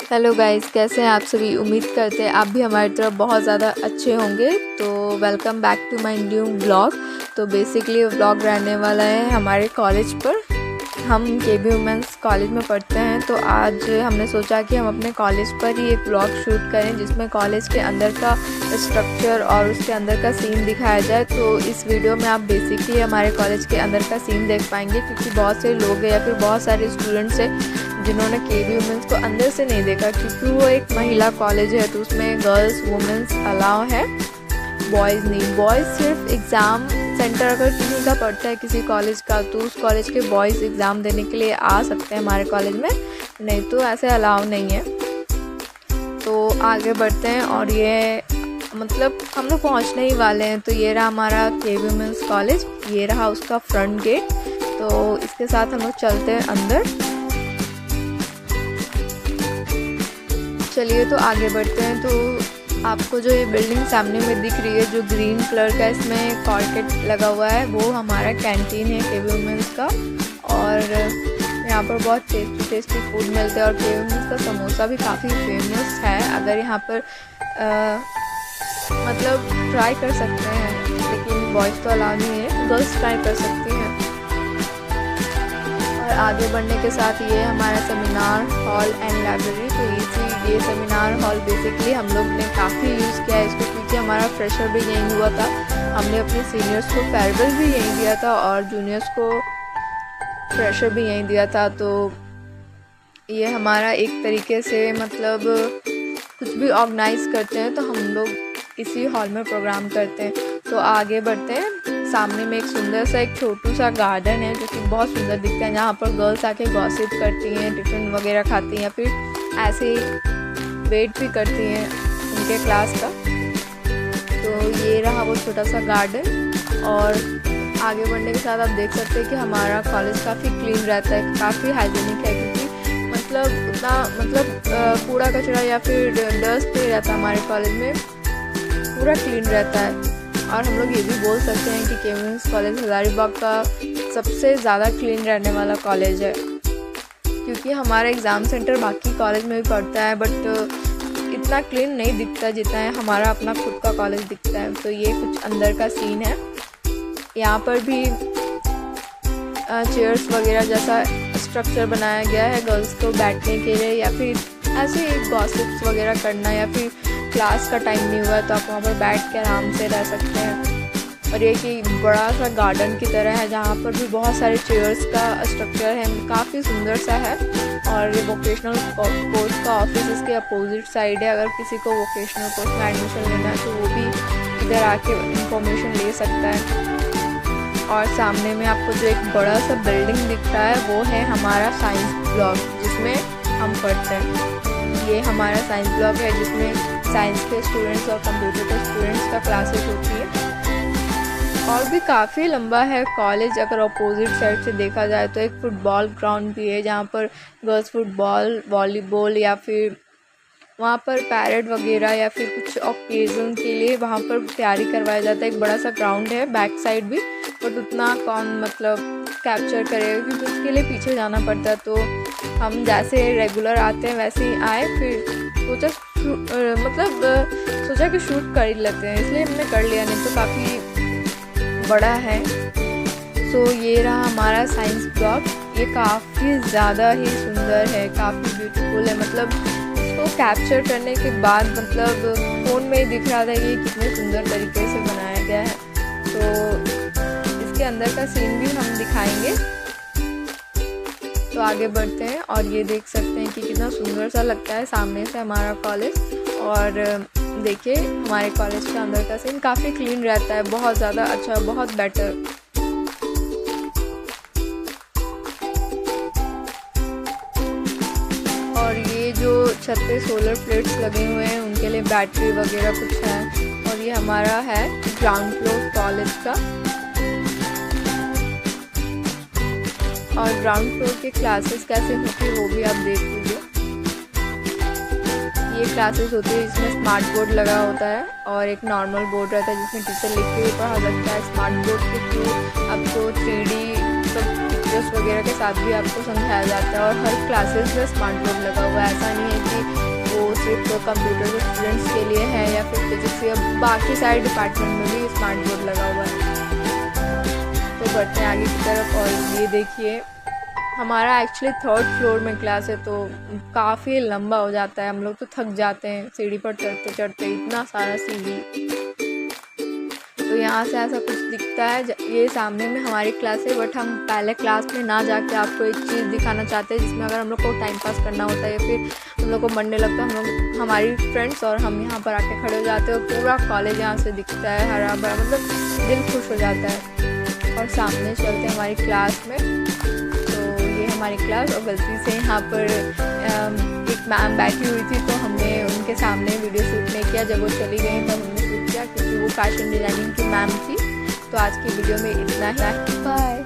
Hello guys, कैसे हैं आप सभी। उम्मीद करते हैं आप भी हमारी तरफ बहुत ज़्यादा अच्छे होंगे। तो welcome back to my new blog. तो बेसिकली ब्लॉग रहने वाला है हमारे कॉलेज पर। हम KB वुमेंस कॉलेज में पढ़ते हैं, तो आज हमने सोचा कि हम अपने कॉलेज पर ही एक ब्लॉग शूट करें जिसमें कॉलेज के अंदर का स्ट्रक्चर और उसके अंदर का सीन दिखाया जाए। तो इस वीडियो में आप बेसिकली हमारे कॉलेज के अंदर का सीन देख पाएंगे, क्योंकि बहुत से लोग हैं या फिर बहुत सारे स्टूडेंट्स हैं जिन्होंने KB वुमेंस को अंदर से नहीं देखा, क्योंकि वो एक महिला कॉलेज है। तो उसमें गर्ल्स वुमेंस अलाउ है, बॉयज़ नहीं। बॉयज़ सिर्फ एग्ज़ाम सेंटर अगर किसी का पड़ता है किसी कॉलेज का, तो उस कॉलेज के बॉयज़ एग्ज़ाम देने के लिए आ सकते हैं हमारे कॉलेज में, नहीं तो ऐसे अलाउ नहीं है। तो आगे बढ़ते हैं और ये मतलब हम लोग पहुँचने ही वाले हैं। तो ये रहा हमारा KB वुमेंस कॉलेज, ये रहा उसका फ्रंट गेट। तो इसके साथ हम लोग चलते हैं अंदर। चलिए तो आगे बढ़ते हैं। तो आपको जो ये बिल्डिंग सामने में दिख रही है, जो ग्रीन कलर का इसमें कॉर्केट लगा हुआ है, वो हमारा कैंटीन है KB वुमेंस का। और यहाँ पर बहुत टेस्टी फूड मिलते हैं और KB वुमेंस का समोसा भी काफ़ी फेमस है। अगर यहाँ पर मतलब ट्राई कर सकते हैं, लेकिन बॉयज़ तो अलाउ नहीं है, गर्ल्स ट्राई कर सकती हैं। और आगे बढ़ने के साथ ये हमारा सेमिनार हॉल एंड लाइब्रेरी। तो ये सेमिनार हॉल बेसिकली हम लोग ने काफ़ी यूज़ किया है इसको, क्योंकि हमारा फ्रेशर भी यहीं हुआ था। हमने अपने सीनियर्स को फेयरवेल भी यहीं दिया था और जूनियर्स को फ्रेशर भी यहीं दिया था। तो ये हमारा एक तरीके से मतलब कुछ भी ऑर्गेनाइज करते हैं तो हम लोग इसी हॉल में प्रोग्राम करते हैं। तो आगे बढ़ते हैं। सामने में एक सुंदर सा एक छोटू सा गार्डन है जो कि बहुत सुंदर दिखता है, जहाँ पर गर्ल्स आके गॉसिप करती हैं, टिफ़िन वगैरह खाती हैं या फिर ऐसे ही वेट भी करती हैं उनके क्लास का। तो ये रहा वो छोटा सा गार्डन। और आगे बढ़ने के साथ आप देख सकते हैं कि हमारा कॉलेज काफ़ी क्लीन रहता है, काफ़ी हाइजीनिक है, क्योंकि मतलब उतना कूड़ा कचरा या फिर डस्ट नहीं रहता हमारे कॉलेज में, पूरा क्लीन रहता है। और हम लोग ये भी बोल सकते हैं कि KB वुमेंस कॉलेज हज़ारीबाग का सबसे ज़्यादा क्लीन रहने वाला कॉलेज है, क्योंकि हमारा एग्ज़ाम सेंटर बाकी कॉलेज में भी पड़ता है, बट इतना क्लीन नहीं दिखता जितना है हमारा अपना खुद का कॉलेज दिखता है। तो ये कुछ अंदर का सीन है। यहाँ पर भी चेयर्स वगैरह जैसा स्ट्रक्चर बनाया गया है गर्ल्स को बैठने के लिए, या फिर ऐसे ही गॉसिप्स वगैरह करना, या फिर क्लास का टाइम नहीं हुआ तो आप वहाँ पर बैठ के आराम से रह सकते हैं। और ये कि बड़ा सा गार्डन की तरह है, जहाँ पर भी बहुत सारे चेयर्स का स्ट्रक्चर है, काफ़ी सुंदर सा है। और ये वोकेशनल कोर्स का ऑफिस इसके अपोजिट साइड है। अगर किसी को वोकेशनल कोर्स में एडमिशन लेना है तो वो भी इधर आके इंफॉर्मेशन ले सकता है। और सामने में आपको जो एक बड़ा सा बिल्डिंग दिख रहा है, वो है हमारा साइंस ब्लॉक जिसमें हम पढ़ते हैं। ये हमारा साइंस ब्लॉक है जिसमें साइंस के स्टूडेंट्स और कंप्यूटर के स्टूडेंट्स का क्लासेस होती है। और भी काफ़ी लंबा है कॉलेज। अगर अपोजिट साइड से देखा जाए तो एक फुटबॉल ग्राउंड भी है, जहाँ पर गर्ल्स फुटबॉल, वॉलीबॉल या फिर वहाँ पर पैरेड वगैरह या फिर कुछ ओकेज़न के लिए वहाँ पर तैयारी करवाया जाता है। एक बड़ा सा ग्राउंड है बैक साइड भी, बट उतना कौन मतलब कैप्चर करेगा, क्योंकि उसके लिए पीछे जाना पड़ता है। तो हम जैसे रेगुलर आते हैं वैसे ही आए, फिर सोचा कि शूट कर ही लेते हैं, इसलिए हमने कर लिया, नहीं तो काफ़ी बड़ा है। सो ये रहा हमारा साइंस ब्लॉक। ये काफ़ी ज़्यादा ही सुंदर है, काफ़ी ब्यूटीफुल है। मतलब इसको कैप्चर करने के बाद मतलब फ़ोन में ही दिख रहा था कि कितने सुंदर तरीके से बनाया गया है। तो इसके अंदर का सीन भी हम दिखाएंगे। तो आगे बढ़ते हैं और ये देख सकते हैं कि कितना सुंदर सा लगता है सामने से हमारा कॉलेज। और देखिए हमारे कॉलेज के अंदर का सीन काफ़ी क्लीन रहता है, बहुत ज़्यादा अच्छा, बहुत बेटर। और ये जो छत पे सोलर प्लेट्स लगे हुए हैं उनके लिए बैटरी वगैरह कुछ है। और ये हमारा है ग्राउंड फ्लोर कॉलेज का। और ग्राउंड फ्लोर के क्लासेस कैसे होती है वो भी आप देख लीजिए। ये क्लासेस होती है जिसमें स्मार्ट बोर्ड लगा होता है और एक नॉर्मल बोर्ड रहता है जिसमें टीचर लिख के भी पढ़ा सकता है। स्मार्ट बोर्ड के थ्रू आपको 3D पिक्चर्स वगैरह के साथ भी आपको समझाया जाता है और हर क्लासेस में स्मार्ट बोर्ड लगा हुआ है। ऐसा नहीं है कि सिर्फ कंप्यूटर के स्टूडेंट्स के लिए है या फिर फिजिक्स या बाकी सारे डिपार्टमेंट में भी स्मार्ट बोर्ड लगा हुआ है। तो बढ़ते हैं आगे की तरफ। और ये देखिए हमारा एक्चुअली 3rd फ्लोर में क्लास है, तो काफ़ी लंबा हो जाता है, हम लोग तो थक जाते हैं सीढ़ी पर चढ़ते चढ़ते, इतना सारा सीढ़ी। तो यहाँ से ऐसा कुछ दिखता है। ये सामने में हमारी क्लास है, बट हम पहले क्लास में ना जाके आपको एक चीज़ दिखाना चाहते हैं जिसमें अगर हम लोग को टाइम पास करना होता है या फिर हम लोग को मन नहीं लगता, हम लोग हमारी फ्रेंड्स और हम यहाँ पर आके खड़े हो जाते हैं और पूरा कॉलेज यहाँ से दिखता है हरा भरा, मतलब दिल खुश हो जाता है। और सामने चलते हैं हमारी क्लास में। तो ये हमारी क्लास, और गलती से यहाँ पर एक मैम बैठी हुई थी तो हमने उनके सामने वीडियो शूट नहीं किया। जब वो चली गई तब हमने शूट किया क्योंकि वो फैशन डिज़ाइनिंग की मैम थी। तो आज की वीडियो में इतना ही, बाय।